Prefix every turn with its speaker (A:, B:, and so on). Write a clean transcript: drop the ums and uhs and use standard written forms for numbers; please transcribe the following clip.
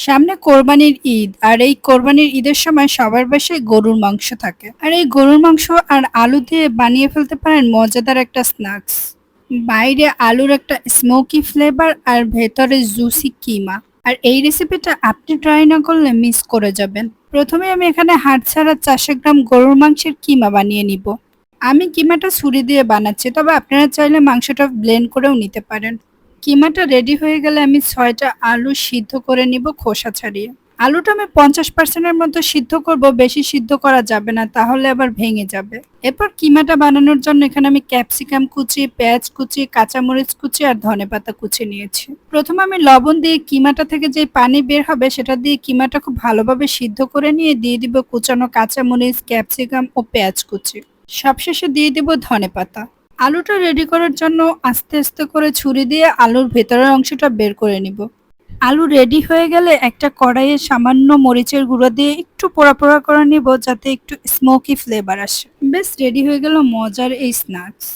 A: সামনে কোরবানির ঈদ আর এই কোরবানির ঈদের সময় সবার বাসায় গরুর মাংস থাকে আর এই গরুর মাংস আর আলু দিয়ে বানিয়ে ফেলতে পারেন মজাদার একটা স্ন্যাক্স। বাইরে আলুর একটা স্মোকি ফ্লেভার আর ভেতরে জুসি কিমা। আর এই রেসিপিটা আপনি ট্রাই না করলে মিস করে যাবেন। প্রথমে আমি এখানে হাড় ছাড়া 400 গ্রাম গরুর মাংসের কিমা বানিয়ে নিব। আমি কিমাটা ছুরি দিয়ে বানাচ্ছি, তবে আপনারা চাইলে মাংসটা ব্লেন্ড করেও নিতে পারেন। কিমাটা রেডি হয়ে গেলে আমি 6টা আলু সিদ্ধ করে নিব খোসা ছাড়িয়ে। আলুটা আমি 50%-এর মতো সিদ্ধ করব, বেশি সিদ্ধ করা যাবে না, তাহলে আবার ভেঙে যাবে। এরপর কিমাটা বানানোর জন্য এখানে আমি ক্যাপসিকাম কুচি, পেঁয়াজ কুচি, কাঁচামরিচ কুচি আর ধনেপাতা কুচি নিয়েছি। প্রথমে আমি লবণ দিয়ে কিমাটা থেকে যে পানি বের হবে সেটা দিয়ে কিমাটা খুব ভালোভাবে সিদ্ধ করে নিয়ে দিয়ে দিব কুচানো কাঁচামরিচ, ক্যাপসিকাম ও পেঁয়াজ কুচি। সবশেষে দিয়ে দিব ধনেপাতা। আলুটা রেডি করার জন্য আস্তে আস্তে করে ছুরি দিয়ে আলুর ভেতরের অংশটা বের করে নিব। আলু রেডি হয়ে গেলে একটা কড়াইয়ে সামান্য মরিচের গুঁড়ো দিয়ে একটু পোড়া পোড়া করে নিব, যাতে একটু স্মোকি ফ্লেভার আসে। বেশ, রেডি হয়ে গেল মজার এই স্ন্যাক্স।